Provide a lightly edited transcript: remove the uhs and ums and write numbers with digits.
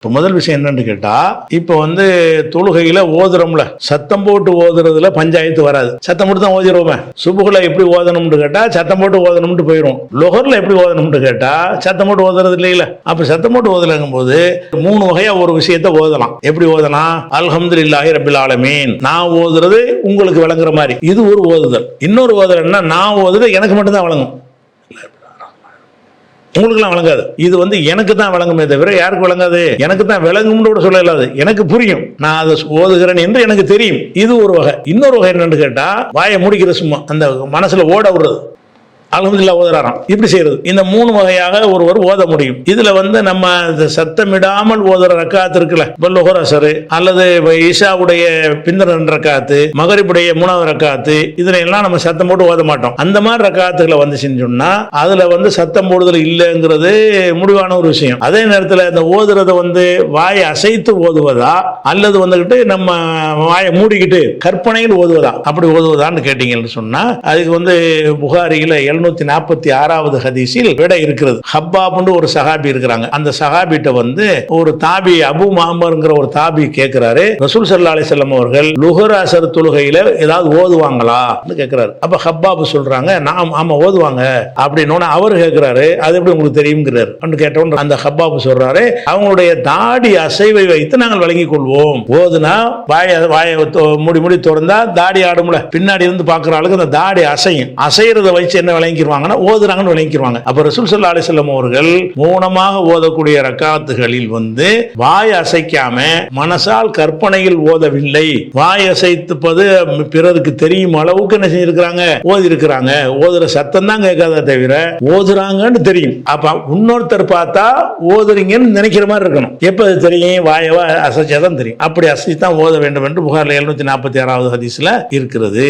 இப்போ முதல் விஷயம் என்னன்னு கேட்டா, இப்போ தொழுகையில ஓதுறோம்ல, சத்தம் போட்டு ஓதுறதுல பஞ்சாயத்து வராது. சத்தம் போட்டு தான் ஓதிடுவோமே. சுபுகுல எப்படி ஓதணும்னு கேட்டா சத்தம் போட்டு ஓதணும்னு போயிடும். லொஹர்ல எப்படி ஓதணும்னு கேட்டா சத்தம் போட்டு ஓதுறது இல்லையில. அப்ப சத்தம் போட்டு ஓதலங்கும் போது 3 வகையா ஒரு விஷயத்தை ஓதலாம். எப்படி ஓதலாம்? அல்ஹம்துலில்லாஹி ரப்பில் ஆலமீன். நான் ஓதுறது உங்களுக்கு விளங்குற மாதிரி, இது ஒரு ஓதுதல். இன்னொரு ஓதுதல் என்ன, நான் ஓதுறது எனக்கு மட்டும் தான் வழங்கும், உங்களுக்குலாம் வழங்காது. இது எனக்கு தான் வழங்குமே தவிர யாருக்கு வழங்காது? எனக்கு தான் விளங்கும்னு கூட சொல்ல இல்லாது, எனக்கு புரியும், நான் அதை ஓதுகிறேன் என்று எனக்கு தெரியும். இது ஒரு வகை. இன்னொரு வகை என்னன்னு கேட்டா, வாயை முடிக்கிற சும்மா அந்த மனசுல ஓட விடுறது, அல்ஹம்துலில்லாஹ் ஓதுறாராம், இப்படி செய்யறது. இந்த 3 வகையாக ஒருவர் ஓத முடியும். இதுல நம்ம சத்தமிடாமல் ஓதுற ரக்காத்து இருக்குல்ல, லுஹர் அஸர் அல்லது ஈஷாவுடைய பின்னர் 2 ரக்காத்து, மகரிபுடைய 3வது ரக்காத்து, இதுல எல்லாம் நம்ம சத்தம் போட்டு ஓத மாட்டோம். அந்த மாதிரி ரக்காத்துகளை வந்துச்சுன்னு சொன்னா அதுல சத்தம் போடுதல் இல்லைங்கிறது முடிவான ஒரு விஷயம். அதே நேரத்தில் இந்த ஓதுறத வாயை அசைத்து ஓதுவதா அல்லது நம்ம வாயை மூடிக்கிட்டு கற்பனையில் ஓதுவதா, அப்படி ஓதுவதான்னு கேட்டீங்கன்னு சொன்னா அதுக்கு புகாரியில 746வது ஹதீஸில் விட இருக்கிறது. ஹப்பாப்னு ஒரு சஹாபி இருக்கிறாங்க. அந்த சஹாபிட்ட ஒரு தாபி, அபு மாமர்ங்கிற ஒரு தாபி கேட்கிறாரு, ரசூல் ஸல்லல்லாஹு அலைஹி வஸல்லம் அவர்கள் லுஹர் அஸர் தொழுகையில ஏதாவது ஓதுவாங்களா கேட்கிறாரு. அப்ப ஹப்பாப் சொல்றாங்க, ஆமா ஓதுவாங்க அப்படின்னு. அவர் கேட்கிறாரு, அது எப்படி உங்களுக்கு தெரியுங்கிறாரு. கேட்டவன் அந்த ஹப்பாப் சொல்றாரு, அவங்களுடைய தாடி அசைவை வைத்து நாங்கள் வழங்கிக் கொள்வோம். ஓதுனா வாயை மூடி திறந்தா தாடி ஆடும்ல, பின்னாடி இருந்து பார்க்கிற ஆளுக்கு அந்த தாடி அசையும். அசைறத வச்சு என்ன விளங்கிடுவாங்கன்னா ஓதுறாங்கன்னு விளங்கிடுவாங்க. அப்ப ரசூல் ஸல்லல்லாஹு அலைஹி வஸல்லம் அவர்கள் மௌனமாக ஓதக்கூடிய ரக்காத்துகளில் வாய் அசைக்காம மனசால் கற்பனையில் ஓதவில்லை, வாய் அசைத்துப்பது பிறருக்கு தெரியும் அளவுக்கு என்ன செஞ்சிருக்கிறாங்க, ஓதி இருக்கிறாங்க. ஓதுற சத்தம் தான் கேட்காத தவிர ஓதுறாங்கன்னு தெரியும். அப்ப இன்னொருத்தர் பார்த்தா ஓதுறீங்கன்னு நினைக்கிற மாதிரி இருக்கணும். எப்ப அது தெரியும்? வாயவா அசைச்சாதான் தெரியும். அப்படி அசைத்தான் ஓத வேண்டும் என்று புகார்ல 746வது ஹதீஸ்ல இருக்கிறது.